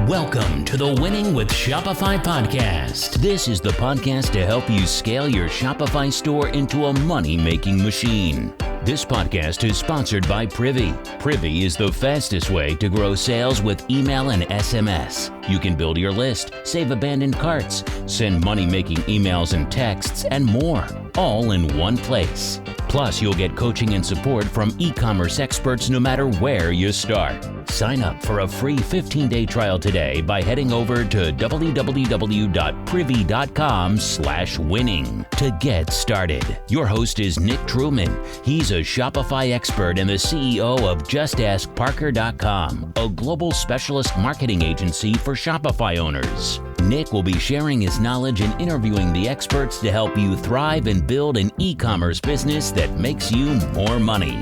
Welcome to the Winning with Shopify podcast. This is the podcast to help you scale your Shopify store into a money-making machine. This podcast is sponsored by Privy. Privy is the fastest way to grow sales with email and SMS. You can build your list, save abandoned carts, send money-making emails and texts, and more, all in one place. Plus, you'll get coaching and support from e-commerce experts no matter where you start. Sign up for a free 15-day trial today by heading over to www.privy.com/winning to get started. Your host is Nick Truman. He's a Shopify expert and the CEO of JustAskParker.com, a global specialist marketing agency for Shopify owners. Nick will be sharing his knowledge and interviewing the experts to help you thrive and build an e-commerce business that makes you more money.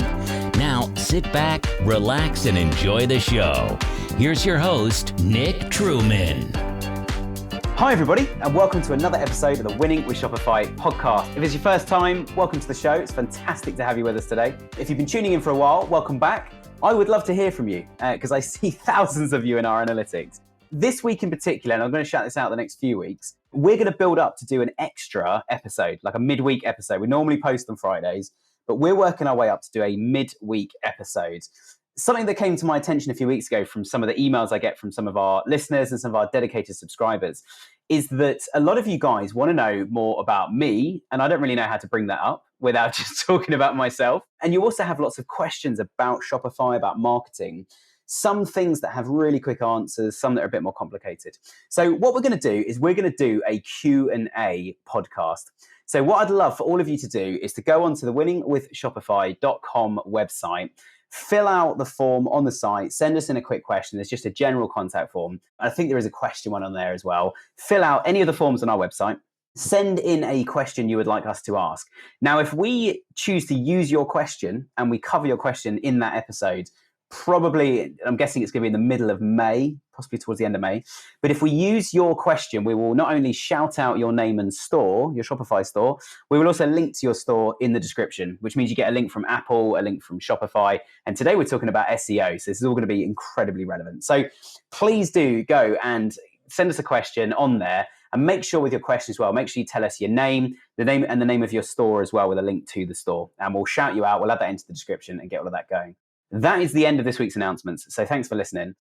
Now, sit back, relax, and enjoy the show. Here's your host, Nick Truman. Hi, everybody, and welcome to another episode of the Winning with Shopify podcast. If it's your first time, welcome to the show. It's fantastic to have you with us today. If you've been tuning in for a while, welcome back. I would love to hear from you because I see thousands of you in our analytics. This week in particular, and I'm going to shout this out the next few weeks, we're going to build up to do an extra episode, like a midweek episode. We normally post on Fridays, but we're working our way up to do a midweek episode. Something that came to my attention a few weeks ago from some of the emails I get from some of our listeners and some of our dedicated subscribers is that a lot of you guys want to know more about me, and I don't really know how to bring that up without just talking about myself. And you also have lots of questions about Shopify, about marketing. Some things that have really quick answers, some that are a bit more complicated. So what we're going to do is we're going to do a Q&A podcast. So what I'd love for all of you to do is to go onto the winningwithshopify.com website, fill out the form on the site, send us in a quick question. There's just a general contact form. I think there is a question one on there as well. Fill out any of the forms on our website. Send in a question you would like us to ask. Now, if we choose to use your question and we cover your question in that episode, probably, I'm guessing it's going to be in the middle of May, possibly towards the end of May. But if we use your question, we will not only shout out your name and store, your Shopify store, we will also link to your store in the description, which means you get a link from Apple, a link from Shopify. And today we're talking about SEO. So this is all going to be incredibly relevant. So please do go and send us a question on there. And make sure with your question as well, make sure you tell us your name, the name and the name of your store as well with a link to the store. And we'll shout you out. We'll add that into the description and get all of that going. That is the end of this week's announcements. So thanks for listening.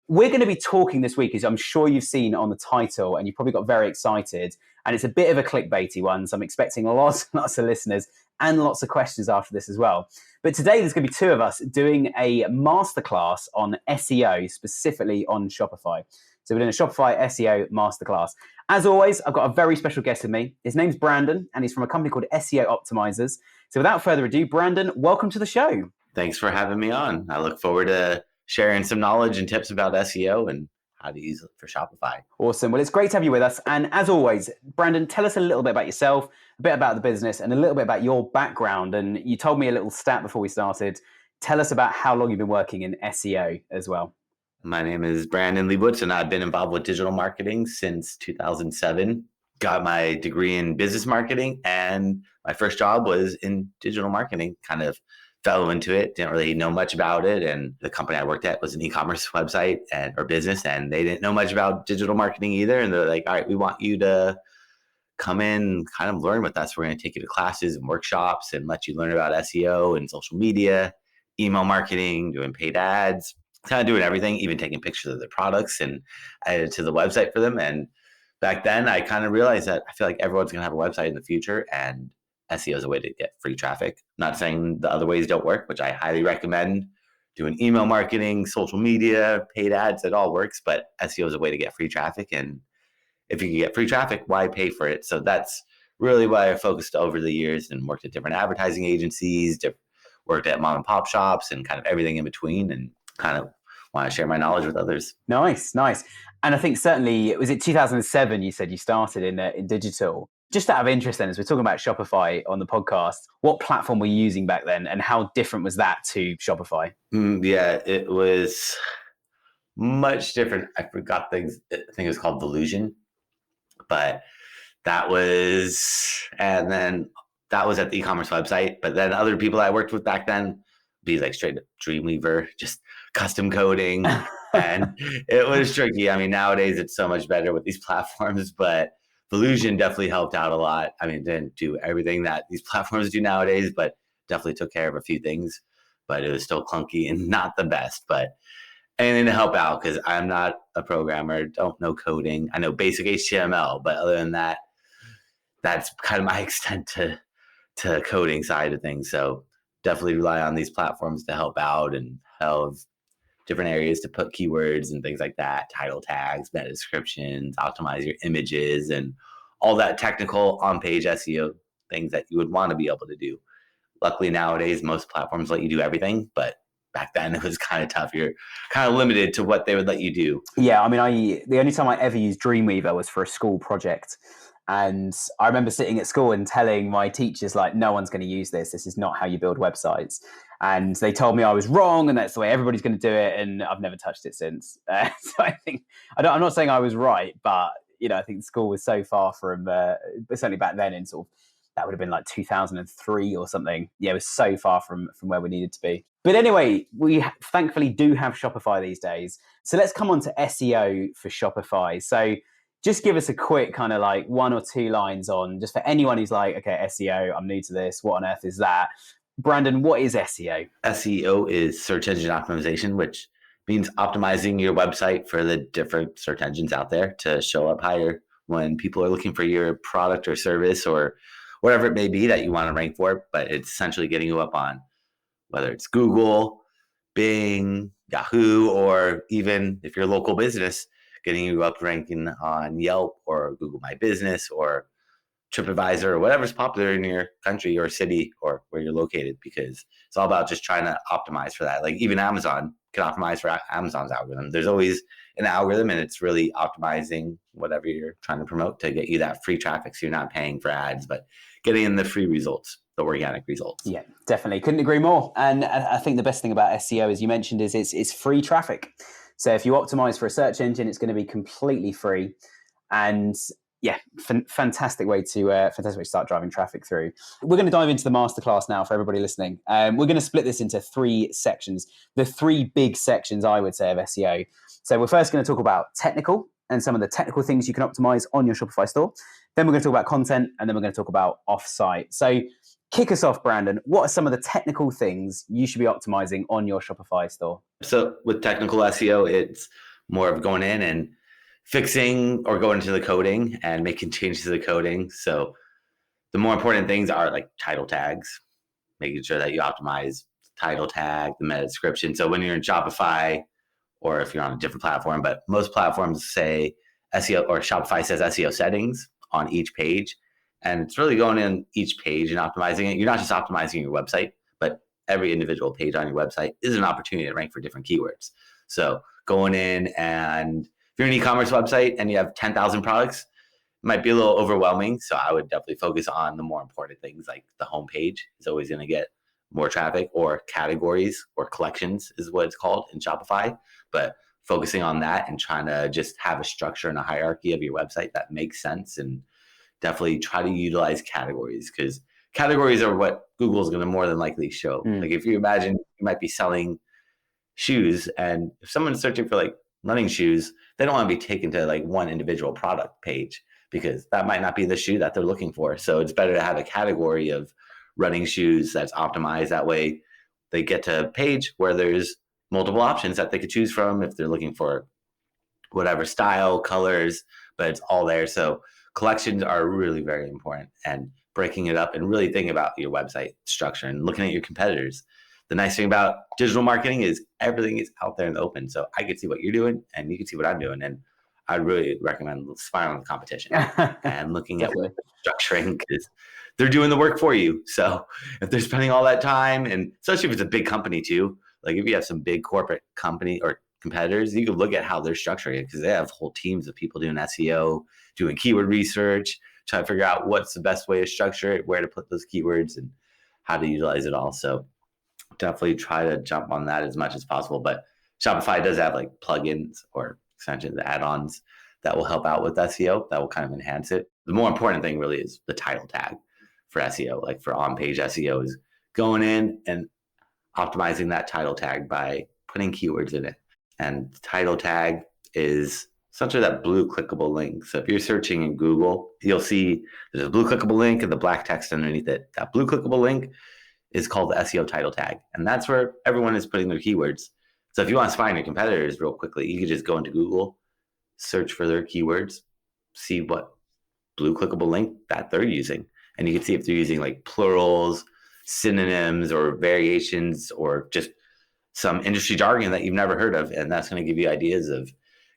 We're going to be talking this week, as I'm sure you've seen on the title, and you probably got very excited. And it's a bit of a clickbaity one. So I'm expecting lots and lots of listeners and lots of questions after this as well. But today there's going to be two of us doing a masterclass on SEO, specifically on Shopify. So we're doing a Shopify SEO masterclass. As always, I've got a very special guest with me. His name's Brandon, and he's from a company called SEO Optimizers. So without further ado, Brandon, welcome to the show. Thanks for having me on. I look forward to sharing some knowledge and tips about SEO and how to use it for Shopify. Awesome. Well, it's great to have you with us. And as always, Brandon, tell us a little bit about yourself, a bit about the business, and a little bit about your background. And you told me a little stat before we started. Tell us about how long you've been working in SEO as well. My name is Brandon Leibowitz, and I've been involved with digital marketing since 2007. Got my degree in business marketing, and my first job was in digital marketing. Kind of fell into it, didn't really know much about it. And the company I worked at was an e-commerce website or business, and they didn't know much about digital marketing either. And they're like, all right, we want you to come in, kind of learn with us. We're going to take you to classes and workshops and let you learn about SEO and social media, email marketing, doing paid ads, kind of doing everything, even taking pictures of their products and added it to the website for them. And back then I kind of realized that I feel like everyone's going to have a website in the future, and SEO is a way to get free traffic. Not saying the other ways don't work, which I highly recommend. Doing email marketing, social media, paid ads, it all works, but SEO is a way to get free traffic. And if you can get free traffic, why pay for it? So that's really why I focused over the years and worked at different advertising agencies, worked at mom and pop shops and kind of everything in between, and kind of want to share my knowledge with others. Nice. And I think certainly, was it 2007 you said you started in digital? Just out of interest then, as we're talking about Shopify on the podcast, what platform were you using back then and how different was that to Shopify? Yeah, it was much different. I forgot things. I think it was called Delusion, but that was at the e-commerce website. But then other people I worked with back then be like straight up Dreamweaver, just custom coding, And it was tricky. I mean, nowadays it's so much better with these platforms, but Volusion definitely helped out a lot. I mean, it didn't do everything that these platforms do nowadays, but definitely took care of a few things. But it was still clunky and not the best. But anything to help out, because I'm not a programmer, don't know coding. I know basic HTML, but other than that, that's kind of my extent to coding side of things. So definitely rely on these platforms to help out and have different areas to put keywords and things like that, title tags, meta descriptions, optimize your images, and all that technical on-page SEO things that you would want to be able to do. Luckily nowadays, most platforms let you do everything, but back then it was kind of tough. You're kind of limited to what they would let you do. Yeah, I mean, the only time I ever used Dreamweaver was for a school project. And I remember sitting at school and telling my teachers, like, no one's going to use this. This is not how you build websites. And they told me I was wrong and that's the way everybody's going to do it. And I've never touched it since. So I think, I'm not saying I was right, but, I think school was so far from, certainly back then in sort of, that would have been like 2003 or something. Yeah, it was so far from where we needed to be. But anyway, we thankfully do have Shopify these days. So let's come on to SEO for Shopify. So just give us a quick kind of like 1 or 2 lines on, just for anyone who's like, okay, SEO, I'm new to this. What on earth is that? Brandon, what is SEO? SEO is search engine optimization, which means optimizing your website for the different search engines out there to show up higher when people are looking for your product or service or whatever it may be that you want to rank for. But it's essentially getting you up on whether it's Google, Bing, Yahoo, or even if you're a local business, getting you up ranking on Yelp or Google My Business or TripAdvisor or whatever's popular in your country or city or where you're located, because it's all about just trying to optimize for that. Like even Amazon can optimize for Amazon's algorithm. There's always an algorithm, and it's really optimizing whatever you're trying to promote to get you that free traffic. So you're not paying for ads, but getting in the free results, the organic results. Yeah, definitely. Couldn't agree more. And I think the best thing about SEO, as you mentioned, is it's free traffic. So if you optimize for a search engine, it's going to be completely free. And yeah, fantastic way to start driving traffic through. We're going to dive into the masterclass now for everybody listening. We're going to split this into 3 sections, the 3 big sections, I would say, of SEO. So we're first going to talk about technical and some of the technical things you can optimize on your Shopify store. Then we're going to talk about content, and then we're going to talk about offsite. So kick us off, Brandon. What are some of the technical things you should be optimizing on your Shopify store? So with technical SEO, it's more of going in and fixing or going into the coding and making changes to the coding. So the more important things are like title tags, making sure that you optimize title tag, the meta description. So when you're in Shopify, or if you're on a different platform, but most platforms say SEO, or Shopify says SEO settings on each page. And it's really going in each page and optimizing it. You're not just optimizing your website, but every individual page on your website is an opportunity to rank for different keywords. So going in, and if you're an e-commerce website and you have 10,000 products, it might be a little overwhelming. So I would definitely focus on the more important things, like the homepage is always going to get more traffic, or categories or collections is what it's called in Shopify. But focusing on that and trying to just have a structure and a hierarchy of your website that makes sense, and definitely try to utilize categories, because categories are what Google is going to more than likely show. Like if you imagine you might be selling shoes, and if someone's searching for like running shoes, they don't want to be taken to like one individual product page, because that might not be the shoe that they're looking for. So it's better to have a category of running shoes that's optimized. That way they get to a page where there's multiple options that they could choose from if they're looking for whatever style, colors, but it's all there. So collections are really very important, and breaking it up and really thinking about your website structure and looking at your competitors. The nice thing about digital marketing is everything is out there in the open. So I can see what you're doing and you can see what I'm doing. And I'd really recommend spiraling the competition and looking at structuring, because they're doing the work for you. So if they're spending all that time, and especially if it's a big company too, like if you have some big corporate company or competitors, you can look at how they're structuring it, because they have whole teams of people doing SEO, doing keyword research, trying to figure out what's the best way to structure it, where to put those keywords, and how to utilize it all. So definitely try to jump on that as much as possible. But Shopify does have like plugins or extensions, add-ons that will help out with SEO, that will kind of enhance it. The more important thing really is the title tag for SEO, like for on-page SEO, is going in and optimizing that title tag by putting keywords in it. And the title tag is essentially that blue clickable link. So if you're searching in Google, you'll see there's a blue clickable link and the black text underneath it. That blue clickable link is called the SEO title tag. And that's where everyone is putting their keywords. So if you want to find your competitors real quickly, you can just go into Google, search for their keywords, see what blue clickable link that they're using. And you can see if they're using like plurals, synonyms, or variations, or just some industry jargon that you've never heard of. And that's going to give you ideas of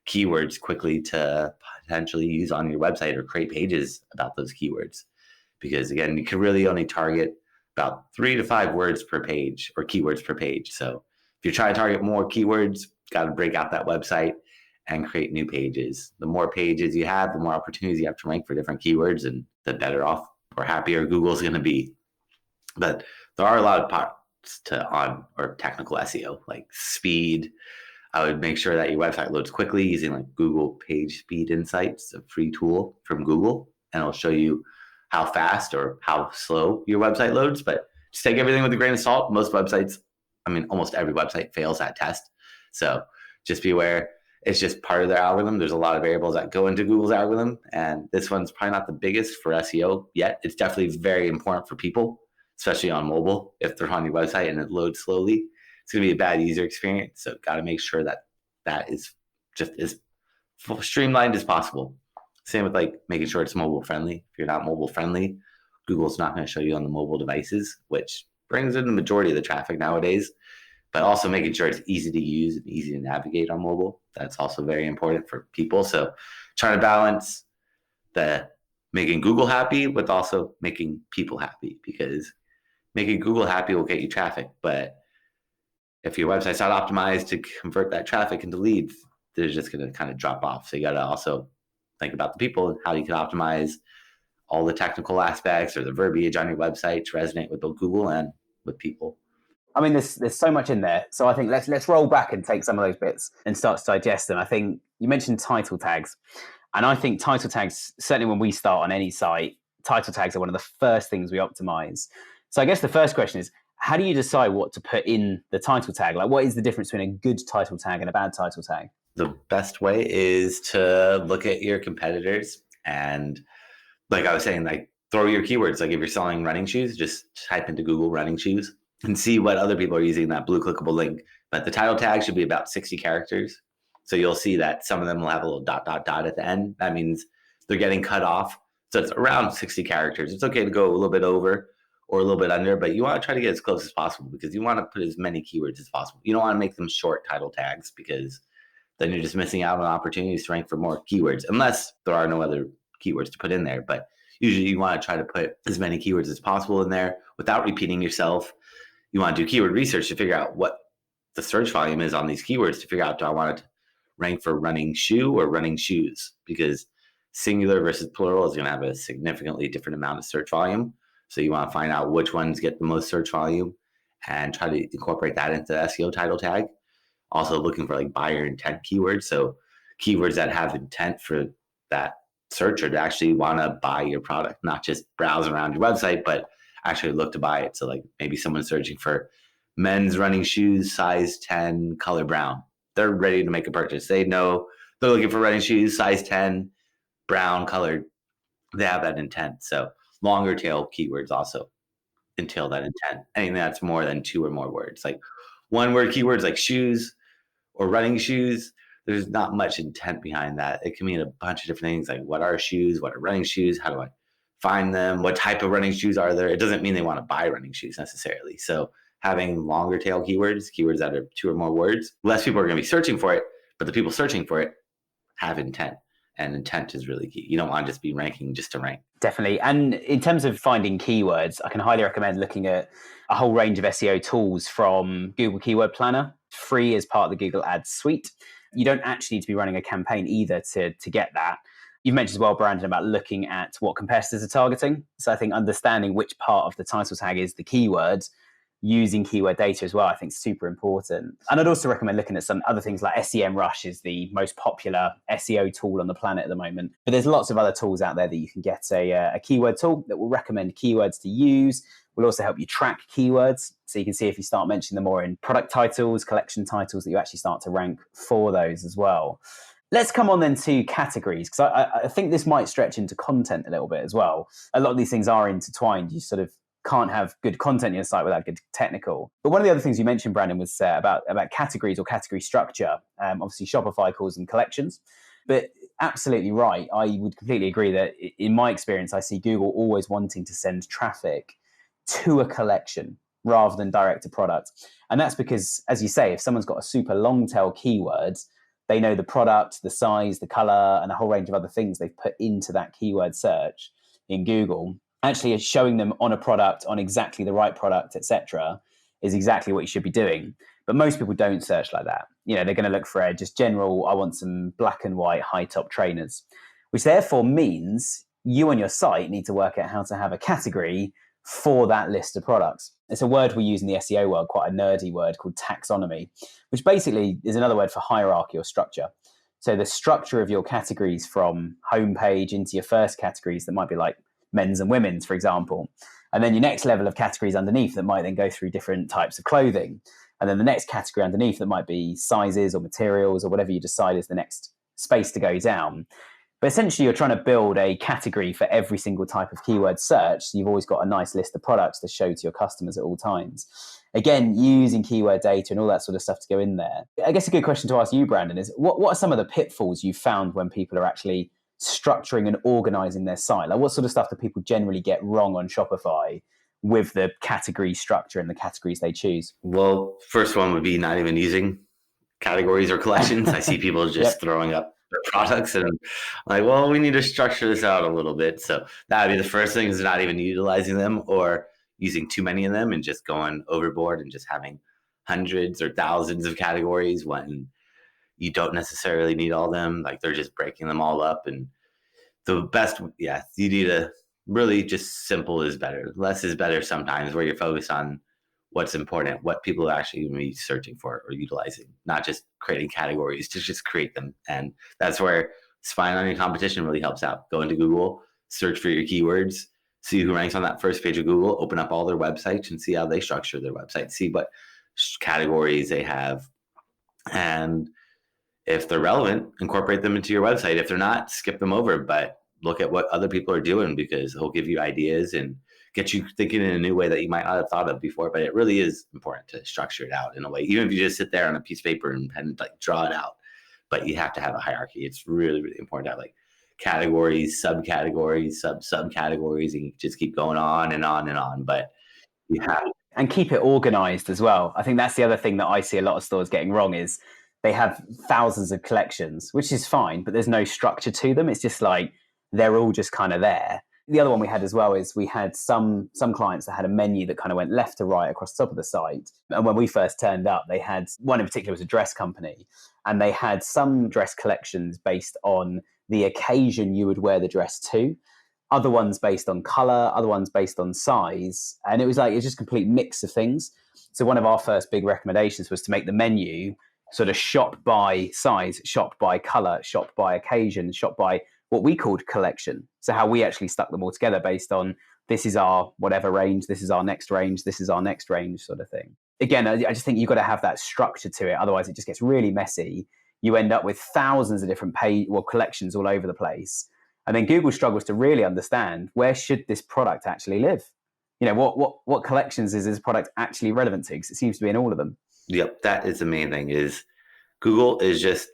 keywords quickly to potentially use on your website or create pages about those keywords. Because again, you can really only target about 3 to 5 words per page or keywords per page. So if you're trying to target more keywords, got to break out that website and create new pages. The more pages you have, the more opportunities you have to rank for different keywords, and the better off or happier Google's going to be. But there are a lot of parts or technical SEO, like speed. I would make sure that your website loads quickly using like Google Page Speed Insights, a free tool from Google, and it'll show you how fast or how slow your website loads. But just take everything with a grain of salt. Most websites, almost every website fails that test. So just be aware. It's just part of their algorithm. There's a lot of variables that go into Google's algorithm, and this one's probably not the biggest for SEO yet. It's definitely very important for people, especially on mobile. If they're on your website and it loads slowly, it's going to be a bad user experience. So got to make sure that is just as streamlined as possible. Same with like making sure it's mobile friendly. If you're not mobile friendly, Google's not going to show you on the mobile devices, which brings in the majority of the traffic nowadays. But also making sure it's easy to use and easy to navigate on mobile. That's also very important for people. So trying to balance the making Google happy with also making people happy, because making Google happy will get you traffic. But if your website's not optimized to convert that traffic into leads, they're just going to kind of drop off. So you got to also think about the people and how you can optimize all the technical aspects or the verbiage on your website to resonate with both Google and with people. There's so much in there. So I think let's roll back and take some of those bits and start to digest them. I think you mentioned title tags. And I think title tags, certainly when we start on any site, title tags are one of the first things we optimize. So I guess the first question is, how do you decide what to put in the title tag? Like, what is the difference between a good title tag and a bad title tag? The best way is to look at your competitors and, like I was saying, like throw your keywords. Like if you're selling running shoes, just type into Google running shoes and see what other people are using that blue clickable link. But the title tag should be about 60 characters. So you'll see that some of them will have a little ... at the end. That means they're getting cut off. So it's around 60 characters. It's okay to go a little bit over or a little bit under, but you want to try to get as close as possible because you want to put as many keywords as possible. You don't want to make them short title tags because then you're just missing out on opportunities to rank for more keywords, unless there are no other keywords to put in there. But usually you want to try to put as many keywords as possible in there without repeating yourself. You want to do keyword research to figure out what the search volume is on these keywords to figure out, do I want to rank for running shoe or running shoes? Because singular versus plural is going to have a significantly different amount of search volume. So you want to find out which ones get the most search volume and try to incorporate that into the SEO title tag. Also looking for like buyer intent keywords. So keywords that have intent for that searcher to actually want to buy your product, not just browse around your website, but actually look to buy it. So like maybe someone's searching for men's running shoes, size 10, color brown. They're ready to make a purchase. They know they're looking for running shoes, size 10, brown colored. They have that intent. So longer tail keywords also entail that intent. Anything that's more than 2 or more words, like one word keywords like shoes or running shoes, there's not much intent behind that. It can mean a bunch of different things, like what are shoes, what are running shoes, how do I find them, what type of running shoes are there. It doesn't mean they want to buy running shoes necessarily. So having longer tail keywords that are 2 or more words, less people are going to be searching for it, but the people searching for it have intent. And intent is really key. You don't want to just be ranking just to rank. Definitely. And in terms of finding keywords, I can highly recommend looking at a whole range of SEO tools from Google Keyword Planner, free as part of the Google Ads suite. You don't actually need to be running a campaign either to get that. You've mentioned as well, Brandon, about looking at what competitors are targeting. So I think understanding which part of the title tag is the keyword using keyword data as well, I think is super important. And I'd also recommend looking at some other things like SEMrush is the most popular SEO tool on the planet at the moment. But there's lots of other tools out there that you can get a keyword tool that will recommend keywords to use. Will also help you track keywords. So you can see if you start mentioning them more in product titles, collection titles, that you actually start to rank for those as well. Let's come on then to categories, because I think this might stretch into content a little bit as well. A lot of these things are intertwined. You sort of can't have good content on your site without good technical. But one of the other things you mentioned, Brandon, was about categories or category structure. Obviously, Shopify calls them collections. But absolutely right. I would completely agree that in my experience, I see Google always wanting to send traffic to a collection rather than direct to product. And that's because, as you say, if someone's got a super long tail keyword, they know the product, the size, the color, and a whole range of other things they've put into that keyword search in Google. Actually showing them on a product, on exactly the right product, etc., is exactly what you should be doing. But most people don't search like that. They're going to look for a just general, I want some black and white high top trainers, which therefore means you on your site need to work out how to have a category for that list of products. It's a word we use in the SEO world, quite a nerdy word called taxonomy, which basically is another word for hierarchy or structure. So the structure of your categories from homepage into your first categories that might be like men's and women's, for example. And then your next level of categories underneath that might then go through different types of clothing. And then the next category underneath that might be sizes or materials or whatever you decide is the next space to go down. But essentially, you're trying to build a category for every single type of keyword search. So you've always got a nice list of products to show to your customers at all times. Again, using keyword data and all that sort of stuff to go in there. I guess a good question to ask you, Brandon, is what are some of the pitfalls you've found when people are actually structuring and organizing their site? Like, what sort of stuff do people generally get wrong on Shopify with the category structure and the categories they choose? Well, first one would be not even using categories or collections. I see people just throwing up their products and I'm like, well, we need to structure this out a little bit. So that would be the first thing, is not even utilizing them or using too many of them and just going overboard and just having hundreds or thousands of categories when you don't necessarily need all of them. Like, they're just breaking them all up. And the best, you need to really just simple is better. Less is better sometimes, where you're focused on what's important, what people are actually going to be searching for or utilizing, not just creating categories to just create them. And that's where spying on your competition really helps out. Go into Google, search for your keywords, see who ranks on that first page of Google, open up all their websites and see how they structure their website, see what categories they have. And if they're relevant, incorporate them into your website. If they're not, skip them over, but look at what other people are doing, because it'll give you ideas and get you thinking in a new way that you might not have thought of before. But it really is important to structure it out in a way, even if you just sit there on a piece of paper and like draw it out. But you have to have a hierarchy. It's really, really important to have like categories, subcategories, subcategories, and you just keep going on and on and on. But you have to. And keep it organized as well. I think that's the other thing that I see a lot of stores getting wrong, is they have thousands of collections, which is fine, but there's no structure to them. It's just like they're all just kind of there. The other one we had as well is we had some clients that had a menu that kind of went left to right across the top of the site. And when we first turned up, they had one in particular was a dress company, and they had some dress collections based on the occasion you would wear the dress to, other ones based on color, other ones based on size. And it was just a complete mix of things. So one of our first big recommendations was to make the menu sort of shop by size, shop by color, shop by occasion, shop by what we called collection. So how we actually stuck them all together based on, this is our whatever range, this is our next range, this is our next range sort of thing. Again, I just think you've got to have that structure to it. Otherwise, it just gets really messy. You end up with thousands of different collections all over the place. And then Google struggles to really understand, where should this product actually live? What collections is this product actually relevant to? Because it seems to be in all of them. Yep, that is the main thing, is Google is just,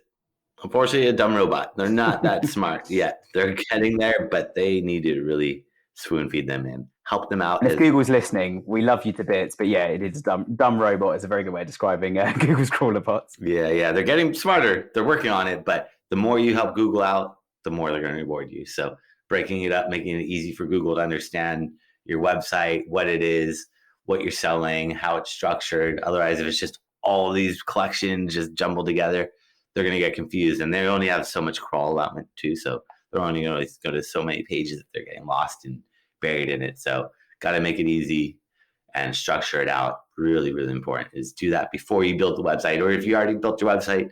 unfortunately, a dumb robot. They're not that smart yet. They're getting there, but they need to really spoon feed them and help them out. And if Google's listening, we love you to bits, but yeah, it is a dumb robot is a very good way of describing Google's crawler bots. Yeah, they're getting smarter. They're working on it, but the more you help Google out, the more they're going to reward you. So breaking it up, making it easy for Google to understand your website, what it is, what you're selling, how it's structured. Otherwise, if it's just all of these collections just jumbled together, they're going to get confused, and they only have so much crawl allotment too. So they're only going to go to so many pages that they're getting lost and buried in it. So got to make it easy and structure it out. Really, really important is do that before you build the website. Or if you already built your website,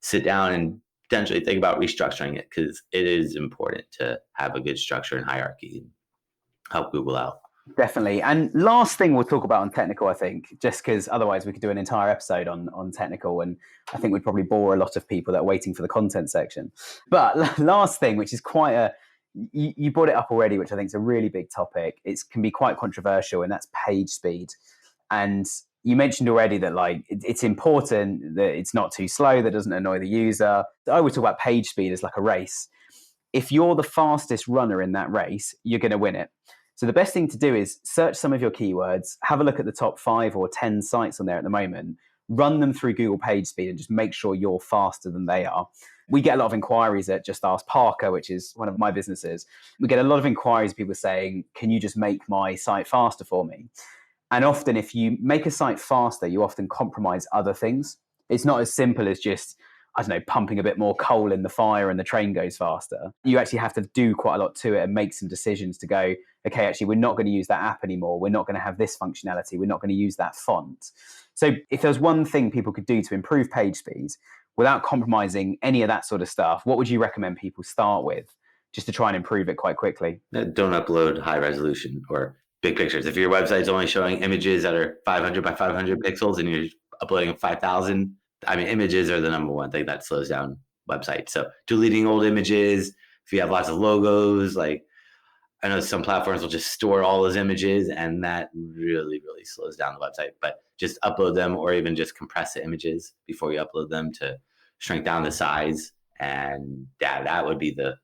sit down and potentially think about restructuring it, because it is important to have a good structure and hierarchy and help Google out. Definitely. And last thing we'll talk about on technical, I think, just because otherwise we could do an entire episode on technical, and I think we'd probably bore a lot of people that are waiting for the content section. But last thing, which is quite you brought it up already, which I think is a really big topic. It can be quite controversial, and that's page speed. And you mentioned already that like it's important that it's not too slow, that doesn't annoy the user. I would talk about page speed as like a race. If you're the fastest runner in that race, you're going to win it. So the best thing to do is search some of your keywords, have a look at the top 5 or 10 sites on there at the moment, run them through Google PageSpeed and just make sure you're faster than they are. We get a lot of inquiries at Just Ask Parker, which is one of my businesses. We get a lot of inquiries, people saying, can you just make my site faster for me? And often if you make a site faster, you often compromise other things. It's not as simple as just, I don't know, pumping a bit more coal in the fire and the train goes faster. You actually have to do quite a lot to it and make some decisions to go, okay, actually, we're not going to use that app anymore. We're not going to have this functionality. We're not going to use that font. So if there's one thing people could do to improve page speed without compromising any of that sort of stuff, what would you recommend people start with just to try and improve it quite quickly? Don't upload high resolution or big pictures. If your website's only showing images that are 500 by 500 pixels and you're uploading 5,000, images are the number one thing that slows down websites. So deleting old images, if you have lots of logos, like I know some platforms will just store all those images, and that really, really slows down the website. But just upload them, or even just compress the images before you upload them to shrink down the size. And that would be the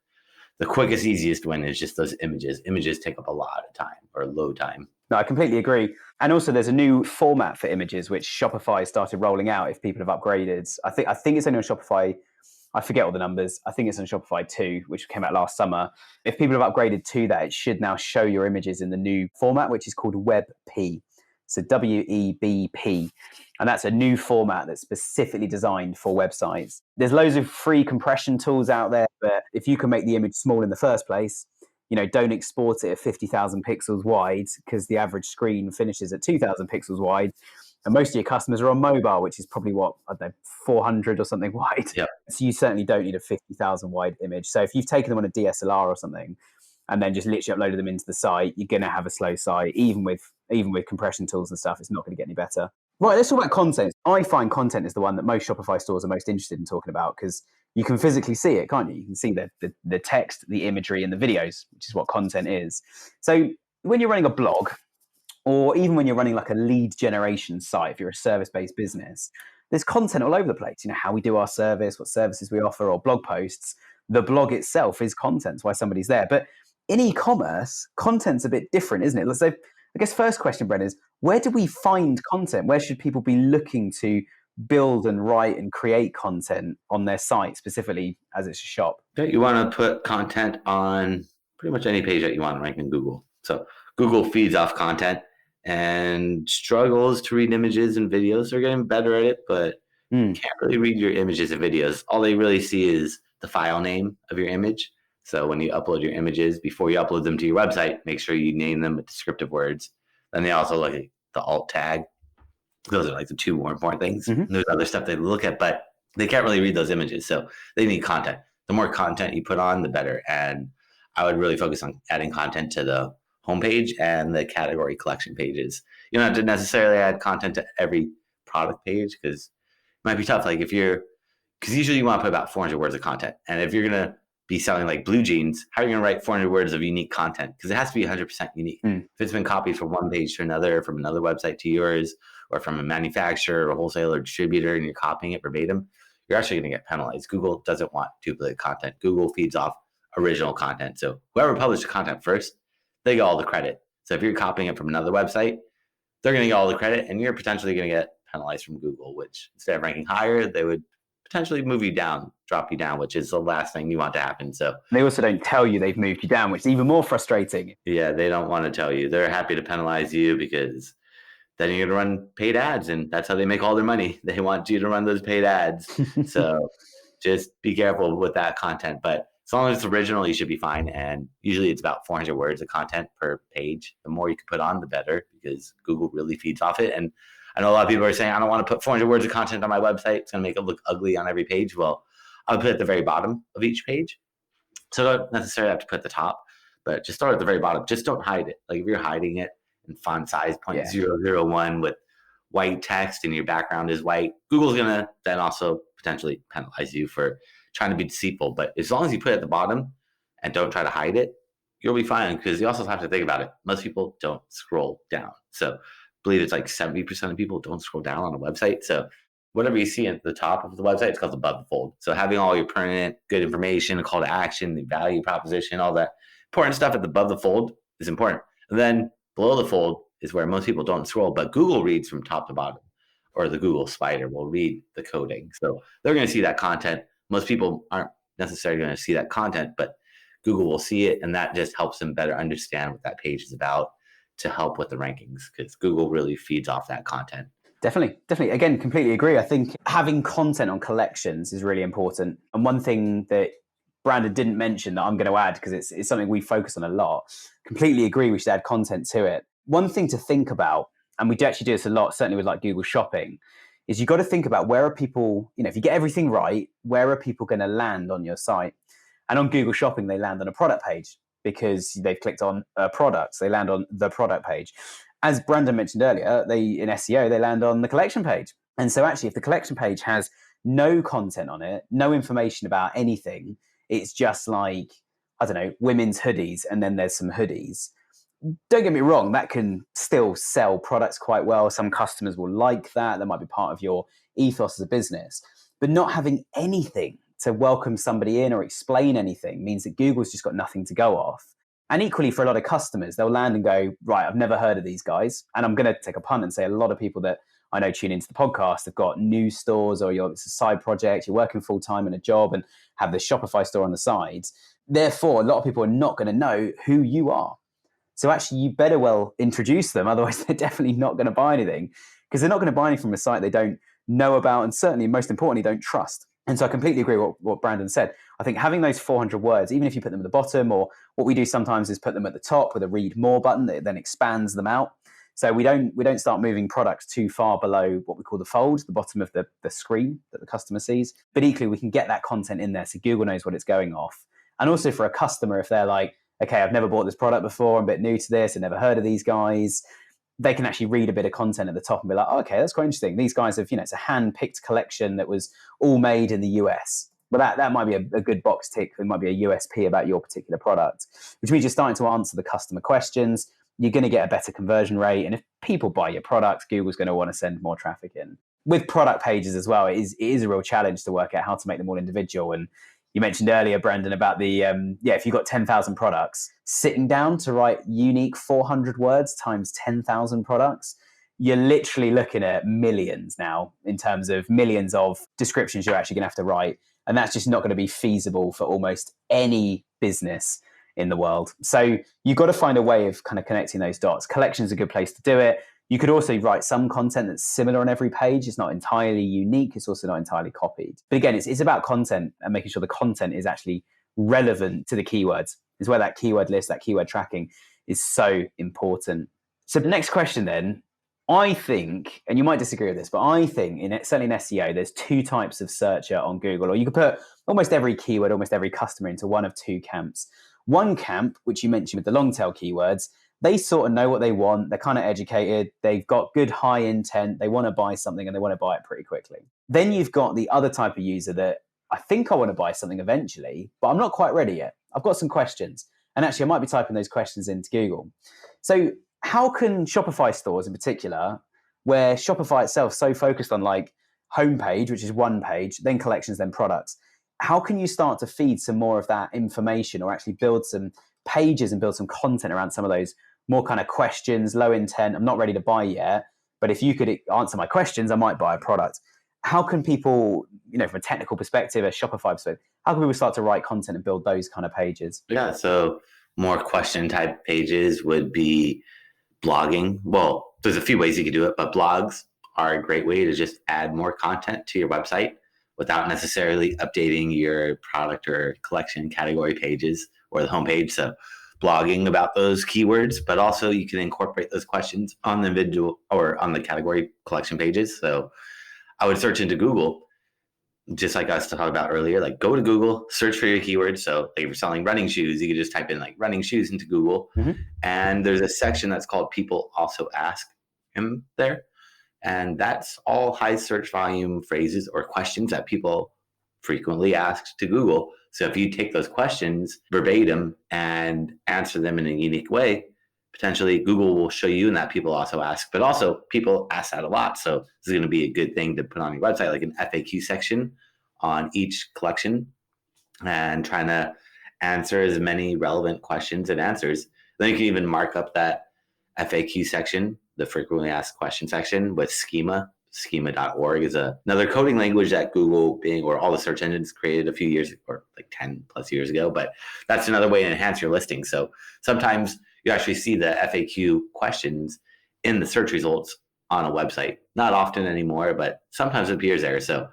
quickest, easiest win, is just those images. Images take up a lot of time, or load time. No, I completely agree. And also there's a new format for images, which Shopify started rolling out if people have upgraded. I think it's only on Shopify. I forget all the numbers. I think it's on Shopify 2, which came out last summer. If people have upgraded to that, it should now show your images in the new format, which is called WebP. So WEBP. And that's a new format that's specifically designed for websites. There's loads of free compression tools out there, but if you can make the image small in the first place, don't export it at 50,000 pixels wide, because the average screen finishes at 2,000 pixels wide. And most of your customers are on mobile, which is probably 400 or something wide. Yep. So you certainly don't need a 50,000 wide image. So if you've taken them on a DSLR or something, and then just literally uploaded them into the site, you're going to have a slow site. Even with compression tools and stuff, it's not going to get any better. Right, let's talk about content. I find content is the one that most Shopify stores are most interested in talking about, because you can physically see it, can't you? You can see the text, the imagery, and the videos, which is what content is. So when you're running a blog, or even when you're running like a lead generation site, if you're a service-based business, there's content all over the place. How we do our service, what services we offer, or blog posts. The blog itself is content, it's why somebody's there. But in e-commerce, content's a bit different, isn't it? Let's say, I guess first question, Brent, is where do we find content? Where should people be looking to build and write and create content on their site, specifically as it's a shop? You want to put content on pretty much any page that you want to rank in Google. So Google feeds off content and struggles to read images and videos. They're getting better at it, but can't really read your images and videos. All they really see is the file name of your image. So when you upload your images, before you upload them to your website, make sure you name them with descriptive words. Then they also look at the alt tag. Those are like the two more important things. Mm-hmm. There's other stuff they look at, but they can't really read those images. So they need content. The more content you put on, the better. And I would really focus on adding content to the homepage and the category collection pages. You don't have to necessarily add content to every product page, because it might be tough. Like because usually you want to put about 400 words of content. And if you're going to be selling like blue jeans, how are you going to write 400 words of unique content? Because it has to be 100% unique. If it's been copied from one page to another, from another website to yours, or from a manufacturer or wholesaler or distributor, and you're copying it verbatim, you're actually going to get penalized. Google doesn't want duplicate content. Google feeds off original content. So whoever published the content first, they get all the credit. So if you're copying it from another website, they're going to get all the credit, and you're potentially going to get penalized from Google, which instead of ranking higher, they would potentially move you down, drop you down, which is the last thing you want to happen. So they also don't tell you they've moved you down, which is even more frustrating. Yeah, they don't want to tell you. They're happy to penalize you, because then you're going to run paid ads, and that's how they make all their money. They want you to run those paid ads. So just be careful with that content. But as long as it's original, you should be fine. And usually it's about 400 words of content per page. The more you can put on, the better, because Google really feeds off it. And I know a lot of people are saying, I don't want to put 400 words of content on my website. It's going to make it look ugly on every page. Well, I'll put it at the very bottom of each page. So don't necessarily have to put at the top, but just start at the very bottom. Just don't hide it. Like if you're hiding it in font size 0.001 with white text and your background is white, Google's going to then also potentially penalize you for trying to be deceitful. But as long as you put it at the bottom and don't try to hide it, you'll be fine, because you also have to think about it. Most people don't scroll down. So I believe it's like 70% of people don't scroll down on a website. So whatever you see at the top of the website, it's called above the fold. So having all your pertinent, good information, a call to action, the value proposition, all that important stuff at the above the fold is important. And then below the fold is where most people don't scroll, but Google reads from top to bottom, or the Google spider will read the coding. So they're going to see that content. Most people aren't necessarily going to see that content, but Google will see it, and that just helps them better understand what that page is about to help with the rankings, because Google really feeds off that content. Definitely. Again, completely agree. I think having content on collections is really important. And one thing that Brandon didn't mention that I'm going to add, because it's something we focus on a lot, completely agree we should add content to it. One thing to think about, and we actually do this a lot, certainly with like Google Shopping, is you've got to think about where are people, if you get everything right, where are people going to land on your site? And on Google Shopping, they land on a product page because they've clicked on products. They land on the product page. As Brandon mentioned earlier, in SEO, they land on the collection page. And so actually, if the collection page has no content on it, no information about anything, it's just like, I don't know, women's hoodies, and then there's some hoodies. Don't get me wrong, that can still sell products quite well. Some customers will like that. That might be part of your ethos as a business. But not having anything to welcome somebody in or explain anything means that Google's just got nothing to go off. And equally for a lot of customers, they'll land and go, right, I've never heard of these guys. And I'm going to take a punt and say a lot of people that I know tune into the podcast have got news stores, or it's a side project, you're working full time in a job and have the Shopify store on the side. Therefore, a lot of people are not going to know who you are. So actually, you better well introduce them. Otherwise, they're definitely not going to buy anything, because they're not going to buy anything from a site they don't know about, and certainly, most importantly, don't trust. And so I completely agree with what Brandon said. I think having those 400 words, even if you put them at the bottom, or what we do sometimes is put them at the top with a read more button that then expands them out. So we don't start moving products too far below what we call the fold, the bottom of the screen that the customer sees. But equally, we can get that content in there so Google knows what it's going off. And also for a customer, if they're like, okay, I've never bought this product before, I'm a bit new to this, I've never heard of these guys, they can actually read a bit of content at the top and be like, oh, okay, that's quite interesting. These guys have, it's a hand-picked collection that was all made in the US. But that might be a good box tick. It might be a USP about your particular product, which means you're starting to answer the customer questions. You're going to get a better conversion rate. And if people buy your product, Google's going to want to send more traffic in. With product pages as well, it is a real challenge to work out how to make them all individual. And you mentioned earlier, Brendan, about the, if you've got 10,000 products, sitting down to write unique 400 words times 10,000 products, you're literally looking at millions now in terms of millions of descriptions you're actually going to have to write. And that's just not going to be feasible for almost any business in the world. So you've got to find a way of kind of connecting those dots. Collection's a good place to do it. You could also write some content that's similar on every page. It's not entirely unique. It's also not entirely copied. But again, it's about content and making sure the content is actually relevant to the keywords. It's where that keyword list, that keyword tracking is so important. So the next question then, I think, and you might disagree with this, but I think certainly in SEO, there's two types of searcher on Google, or you could put almost every keyword, almost every customer into one of two camps. One camp, which you mentioned with the long tail keywords, they sort of know what they want. They're kind of educated. They've got good high intent. They want to buy something and they want to buy it pretty quickly. Then you've got the other type of user that I think I want to buy something eventually, but I'm not quite ready yet. I've got some questions. And actually, I might be typing those questions into Google. So how can Shopify stores in particular, where Shopify itself is so focused on like homepage, which is one page, then collections, then products, how can you start to feed some more of that information, or actually build some pages and build some content around some of those more kind of questions, low intent, I'm not ready to buy yet, but if you could answer my questions, I might buy a product. How can people, from a technical perspective, a Shopify perspective, how can people start to write content and build those kind of pages? Yeah, so more question type pages would be blogging. Well, there's a few ways you could do it, but blogs are a great way to just add more content to your website. without necessarily updating your product or collection category pages or the homepage. So blogging about those keywords, but also you can incorporate those questions on the individual or on the category collection pages. So I would search into Google, just like us talked about earlier, like go to Google, search for your keywords. So if you're selling running shoes, you could just type in like running shoes into Google. And there's a section that's called people also ask him there. And that's all high search volume phrases or questions that people frequently ask to Google. So if you take those questions verbatim and answer them in a unique way, potentially Google will show you in that people also ask, but also people ask that a lot. So this is going to be a good thing to put on your website, like an FAQ section on each collection, and trying to answer as many relevant questions and answers. Then you can even mark up that FAQ section, the frequently asked question section, with schema. Schema.org is another coding language that Google, Bing, or all the search engines created a few years, or like 10 plus years ago. But that's another way to enhance your listing. So sometimes you actually see the FAQ questions in the search results on a website. Not often anymore, but sometimes it appears there. So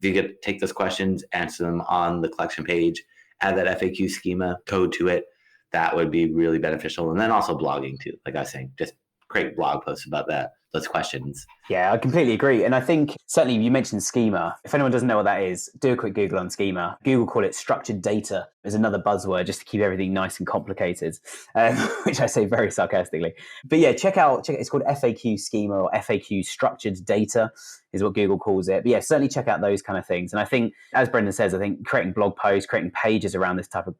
if you could take those questions, answer them on the collection page, add that FAQ schema code to it, that would be really beneficial. And then also blogging too, like I was saying, just create blog posts about those questions. Yeah, I completely agree. And I think certainly you mentioned schema. If anyone doesn't know what that is, do a quick Google on schema. Google call it structured data. Is another buzzword just to keep everything nice and complicated, which I say very sarcastically. But yeah, check it. It's called FAQ schema or FAQ structured data is what Google calls it. But yeah, certainly check out those kind of things. And I think, as Brendan says, I think creating blog posts, creating pages around this type of,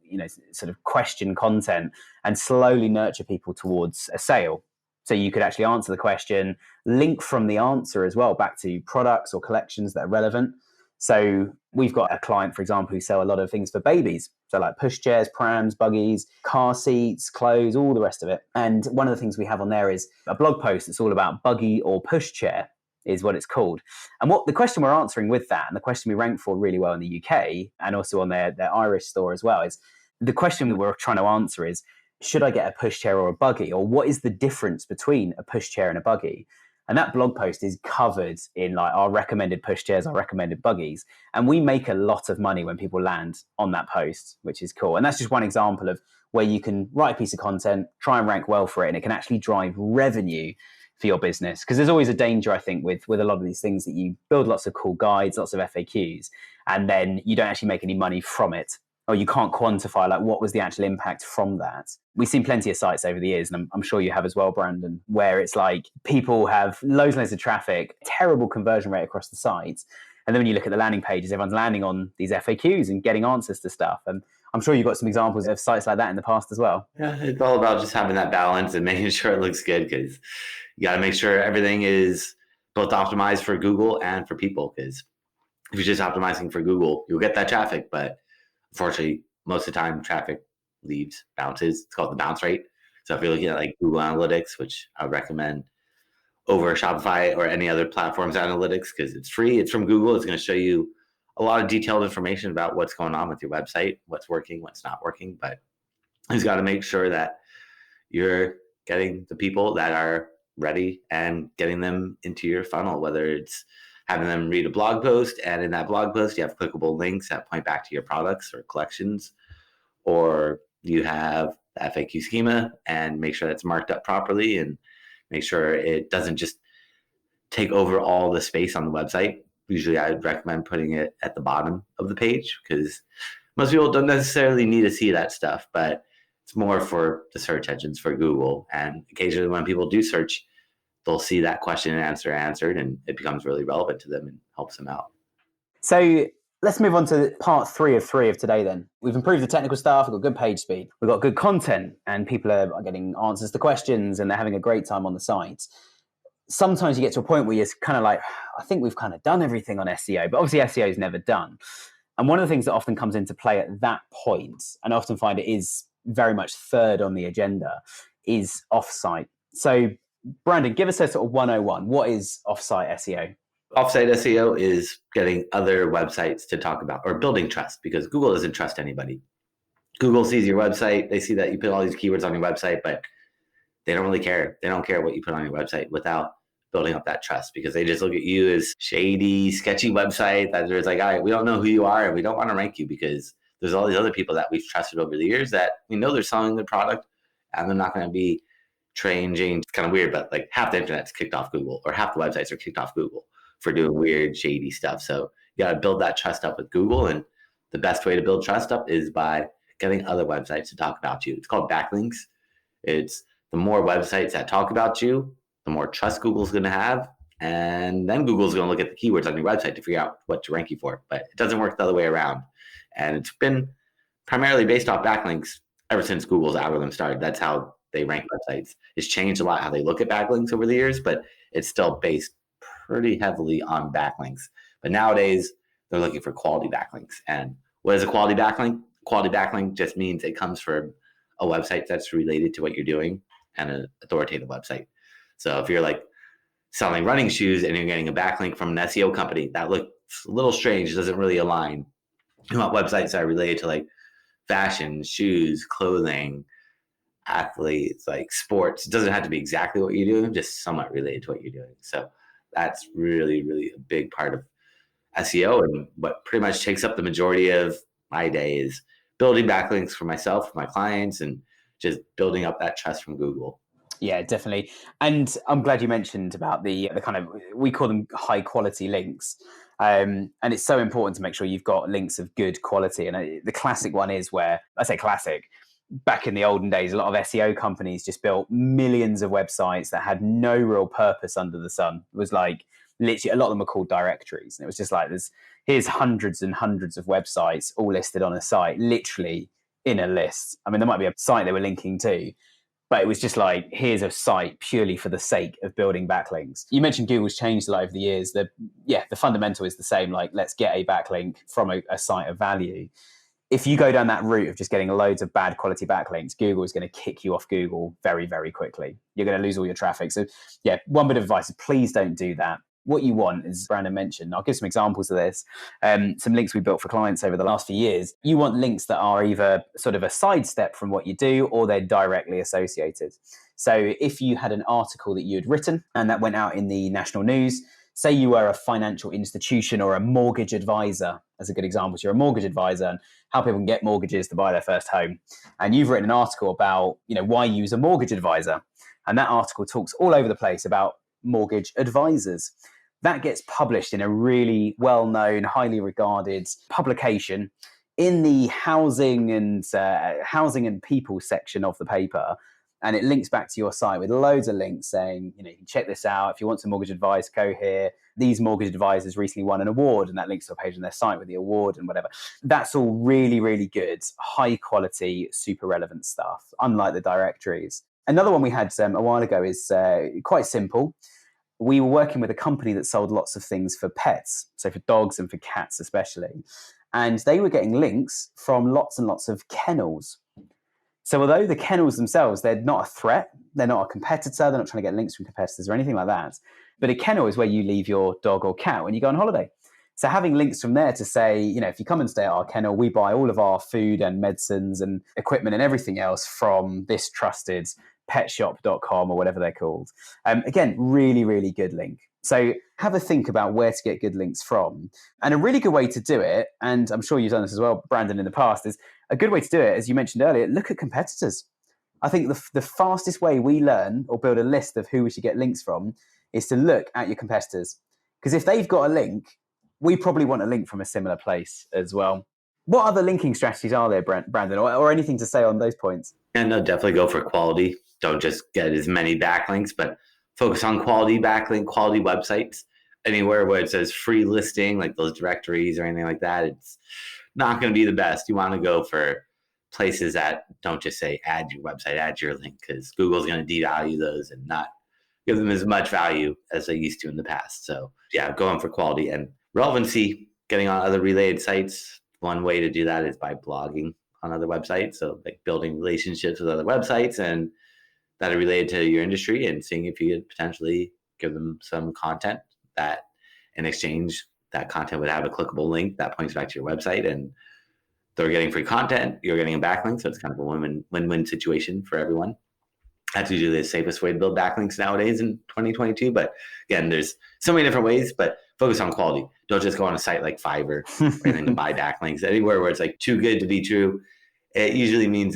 sort of question content and slowly nurture people towards a sale. So you could actually answer the question, link from the answer as well back to products or collections that are relevant. So we've got a client, for example, who sell a lot of things for babies. So like pushchairs, prams, buggies, car seats, clothes, all the rest of it. And one of the things we have on there is a blog post that's all about buggy or pushchair is what it's called. And what the question we're answering with that, and the question we rank for really well in the UK and also on their Irish store as well, is the question that we're trying to answer is, should I get a pushchair or a buggy? Or what is the difference between a pushchair and a buggy? And that blog post is covered in like our recommended pushchairs, our recommended buggies. And we make a lot of money when people land on that post, which is cool. And that's just one example of where you can write a piece of content, try and rank well for it, and it can actually drive revenue for your business. Because there's always a danger, I think, with a lot of these things that you build lots of cool guides, lots of FAQs, and then you don't actually make any money from it. Or you can't quantify like what was the actual impact from that. We've seen plenty of sites over the years, and I'm sure you have as well, Brandon, where it's like people have loads and loads of traffic, terrible conversion rate across the site. And then when you look at the landing pages, everyone's landing on these FAQs and getting answers to stuff. And I'm sure you've got some examples of sites like that in the past as well. Yeah, it's all about just having that balance and making sure it looks good, because you got to make sure everything is both optimized for Google and for people. Because if you're just optimizing for Google, you'll get that traffic, but unfortunately, most of the time, traffic leaves, bounces. It's called the bounce rate. So if you're looking at like Google Analytics, which I would recommend over Shopify or any other platform's analytics, because it's free, it's from Google. It's going to show you a lot of detailed information about what's going on with your website, what's working, what's not working. But you've got to make sure that you're getting the people that are ready and getting them into your funnel, whether it's having them read a blog post, and in that blog post, you have clickable links that point back to your products or collections, or you have the FAQ schema and make sure that's marked up properly and make sure it doesn't just take over all the space on the website. Usually I would recommend putting it at the bottom of the page, because most people don't necessarily need to see that stuff, but it's more for the search engines, for Google. And occasionally when people do search, they'll see that question and answer answered, and it becomes really relevant to them and helps them out. So let's move on to part 3 of today then. We've improved the technical stuff, we've got good page speed, we've got good content, and people are getting answers to questions and they're having a great time on the site. Sometimes you get to a point where you're kind of like, I think we've kind of done everything on SEO, but obviously SEO is never done. And one of the things that often comes into play at that point, and I often find it is very much third on the agenda, is offsite. So Brandon, give us a sort of 101. What is offsite SEO? Offsite SEO is getting other websites to talk about, or building trust, because Google doesn't trust anybody. Google sees your website. They see that you put all these keywords on your website, but they don't really care. They don't care what you put on your website without building up that trust, because they just look at you as shady, sketchy website that there's like, all right, we don't know who you are and we don't want to rank you because there's all these other people that we've trusted over the years that we know they're selling the product and they're not going to be changing. It's kind of weird, but like half the internet's kicked off Google, or half the websites are kicked off Google for doing weird, shady stuff. So you got to build that trust up with Google. And the best way to build trust up is by getting other websites to talk about you. It's called backlinks. It's the more websites that talk about you, the more trust Google's going to have. And then Google's going to look at the keywords on your website to figure out what to rank you for. But it doesn't work the other way around. And it's been primarily based off backlinks ever since Google's algorithm started. That's how they rank websites. It's changed a lot how they look at backlinks over the years, but it's still based pretty heavily on backlinks. But nowadays, they're looking for quality backlinks. And what is a quality backlink? Quality backlink just means it comes from a website that's related to what you're doing and an authoritative website. So if you're like selling running shoes and you're getting a backlink from an SEO company, that looks a little strange. It doesn't really align. You want websites that are related to like fashion, shoes, clothing, athletes, like sports. It doesn't have to be exactly what you're doing, just somewhat related to what you're doing. So that's really, really a big part of SEO, and what pretty much takes up the majority of my day is building backlinks for myself, for my clients, and just building up that trust from Google. Yeah, definitely. And I'm glad you mentioned about the kind of, we call them high quality links. And it's so important to make sure you've got links of good quality. And the classic one is where, I say classic, back in the olden days, a lot of SEO companies just built millions of websites that had no real purpose under the sun. It was like, literally, a lot of them were called directories. And it was just like, here's hundreds and hundreds of websites all listed on a site, literally in a list. I mean, there might be a site they were linking to, but it was just like, here's a site purely for the sake of building backlinks. You mentioned Google's changed a lot over the years. The fundamental is the same, like, let's get a backlink from a site of value. If you go down that route of just getting loads of bad quality backlinks, Google is going to kick you off Google very, very quickly. You're going to lose all your traffic. So yeah, one bit of advice is please don't do that. What you want, as Brandon mentioned, I'll give some examples of this, some links we built for clients over the last few years. You want links that are either sort of a sidestep from what you do, or they're directly associated. So if you had an article that you had written and that went out in the national news, say you were a financial institution or a mortgage advisor, as a good example. So you're a mortgage advisor and how people can get mortgages to buy their first home. And you've written an article about, why use a mortgage advisor. And that article talks all over the place about mortgage advisors. That gets published in a really well-known, highly regarded publication in the housing and people section of the paper. And it links back to your site with loads of links saying, you can check this out. If you want some mortgage advice, go here. These mortgage advisors recently won an award, and that links to a page on their site with the award and whatever. That's all really, really good, high quality, super relevant stuff, unlike the directories. Another one we had a while ago is quite simple. We were working with a company that sold lots of things for pets, so for dogs and for cats especially. And they were getting links from lots and lots of kennels. So although the kennels themselves, they're not a threat, they're not a competitor, they're not trying to get links from competitors or anything like that. But a kennel is where you leave your dog or cat when you go on holiday. So having links from there to say, if you come and stay at our kennel, we buy all of our food and medicines and equipment and everything else from this trusted petshop.com or whatever they're called. Again, really, really good link. So have a think about where to get good links from. And a really good way to do it, and I'm sure you've done this as well, Brandon, in the past, is a good way to do it, as you mentioned earlier, look at competitors. I think the fastest way we learn or build a list of who we should get links from is to look at your competitors. Because if they've got a link, we probably want a link from a similar place as well. What other linking strategies are there, Brandon, or anything to say on those points? Yeah, no, definitely go for quality. Don't just get as many backlinks, but focus on quality backlink, quality websites. Anywhere where it says free listing, like those directories or anything like that, it's not going to be the best. You want to go for places that don't just say add your website, add your link, because Google's going to devalue those and not give them as much value as they used to in the past. So yeah, going for quality and relevancy, getting on other related sites. One way to do that is by blogging on other websites. So like building relationships with other websites and that are related to your industry and seeing if you could potentially give them some content that in exchange, that content would have a clickable link that points back to your website, and they're getting free content, you're getting a backlink. So it's kind of a win-win situation for everyone. That's usually the safest way to build backlinks nowadays in 2022. But again, there's so many different ways, but focus on quality. Don't just go on a site like Fiverr or anything to buy backlinks. Anywhere where it's like too good to be true, it usually means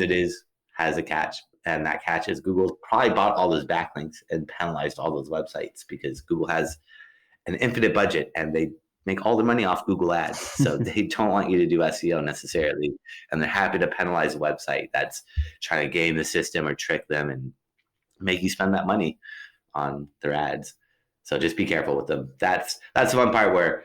has a catch. And that catch is Google probably bought all those backlinks and penalized all those websites because Google has an infinite budget and they make all the money off Google ads. So they don't want you to do SEO necessarily. And they're happy to penalize a website that's trying to game the system or trick them and make you spend that money on their ads. So just be careful with them. That's the one part where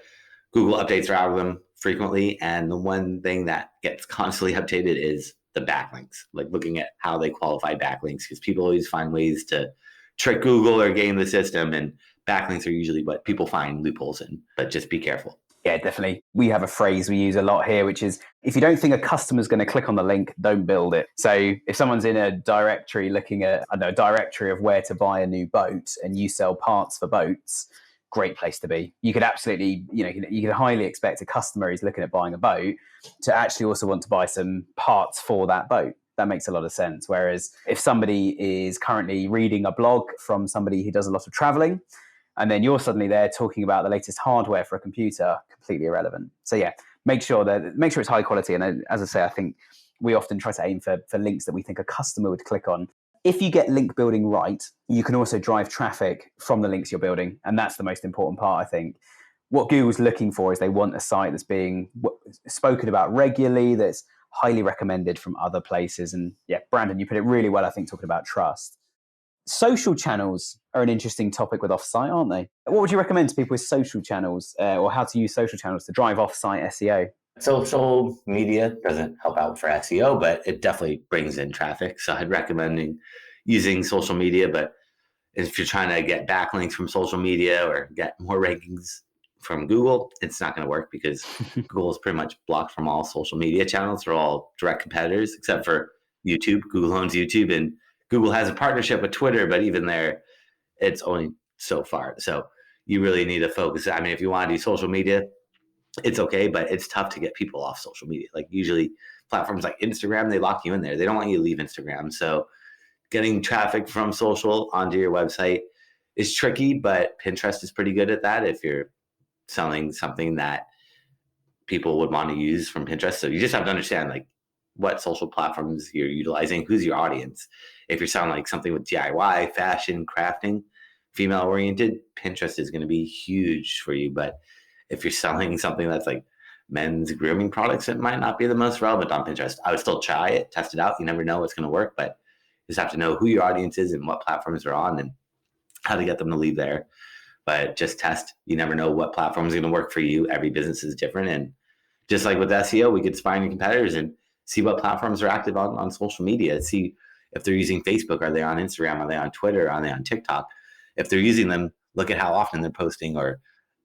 Google updates their algorithm frequently. And the one thing that gets constantly updated is the backlinks, like looking at how they qualify backlinks, because people always find ways to trick Google or game the system. And backlinks are usually what people find loopholes in, but just be careful. Yeah, definitely. We have a phrase we use a lot here, which is if you don't think a customer's going to click on the link, don't build it. So if someone's in a directory looking at, a directory of where to buy a new boat and you sell parts for boats, great place to be. You could absolutely, you could highly expect a customer who's looking at buying a boat to actually also want to buy some parts for that boat. That makes a lot of sense. Whereas if somebody is currently reading a blog from somebody who does a lot of traveling, and then you're suddenly there talking about the latest hardware for a computer, completely irrelevant. So yeah, make sure it's high quality. And as I say, I think we often try to aim for links that we think a customer would click on. If you get link building right, you can also drive traffic from the links you're building. And that's the most important part, I think. What Google's looking for is they want a site that's being spoken about regularly, that's highly recommended from other places. And yeah, Brandon, you put it really well, I think, talking about trust. Social channels are an interesting topic with offsite, aren't they? What would you recommend to people with social channels or how to use social channels to drive offsite SEO? Social media doesn't help out for SEO, but it definitely brings in traffic. So I'd recommend using social media, but if you're trying to get backlinks from social media or get more rankings from Google, it's not going to work because Google is pretty much blocked from all social media channels. They're all direct competitors except for YouTube. Google owns YouTube and Google has a partnership with Twitter, but even there, it's only so far. So you really need to focus. I mean, if you want to do social media, it's okay, but it's tough to get people off social media. Like usually platforms like Instagram, they lock you in there. They don't want you to leave Instagram. So getting traffic from social onto your website is tricky, but Pinterest is pretty good at that if you're selling something that people would want to use from Pinterest. So you just have to understand like what social platforms you're utilizing, who's your audience. If you're selling like something with DIY, fashion, crafting, female oriented, Pinterest is going to be huge for you. But if you're selling something that's like men's grooming products, it might not be the most relevant on Pinterest. I would still try it, test it out. You never know what's going to work, but you just have to know who your audience is and what platforms they're on and how to get them to leave there. But just test. You never know what platform is going to work for you. Every business is different. And just like with SEO, we could find your competitors and see what platforms are active on social media. See if they're using Facebook. Are they on Instagram? Are they on Twitter? Are they on TikTok? If they're using them, look at how often they're posting, or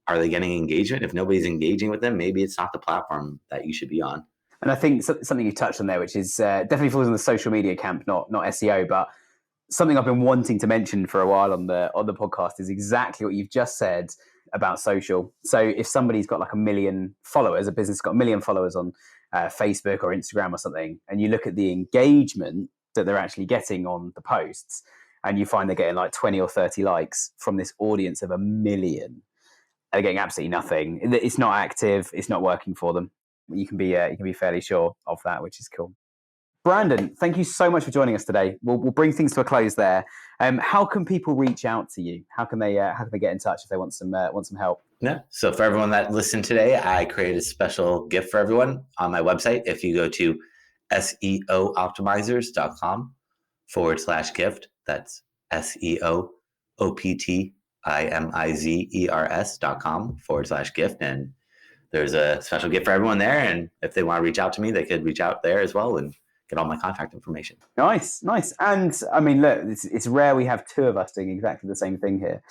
are they getting engagement? If nobody's engaging with them, maybe it's not the platform that you should be on. And I think something you touched on there, which is definitely falls in the social media camp, not SEO, but something I've been wanting to mention for a while on the podcast is exactly what you've just said about social. So if somebody's got like 1 million followers, a business got 1 million followers on Facebook or Instagram or something, and you look at the engagement that they're actually getting on the posts, and you find they're getting like 20 or 30 likes from this audience of 1 million, they're getting absolutely nothing. It's not active. It's not working for them. You can be fairly sure of that, which is cool. Brandon, thank you so much for joining us today. We'll bring things to a close there. How can people reach out to you? How can they get in touch if they want some help? Yeah. So for everyone that listened today, I created a special gift for everyone on my website. If you go to SEOoptimizers.com/gift, that's SEOoptimizers.com/gift. And there's a special gift for everyone there. And if they want to reach out to me, they could reach out there as well and get all my contact information. Nice. And I mean, look, it's rare we have two of us doing exactly the same thing here.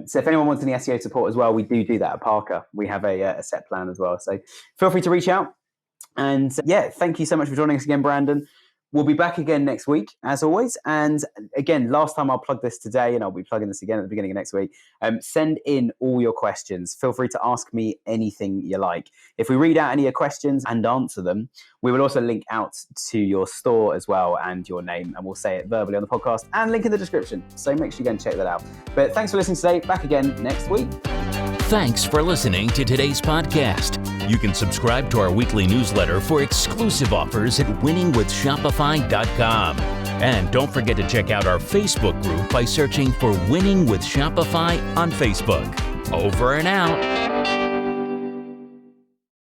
So if anyone wants any SEO support as well, we do that at Parker. We have a set plan as well. So feel free to reach out. And yeah, thank you so much for joining us again, Brandon. We'll be back again next week, as always. And again, last time I'll plug this today, and I'll be plugging this again at the beginning of next week. Send in all your questions. Feel free to ask me anything you like. If we read out any of your questions and answer them, we will also link out to your store as well and your name, and we'll say it verbally on the podcast and link in the description. So make sure you go and check that out. But thanks for listening today. Back again next week. Thanks for listening to today's podcast. You can subscribe to our weekly newsletter for exclusive offers at winningwithshopify.com. And don't forget to check out our Facebook group by searching for Winning with Shopify on Facebook. Over and out.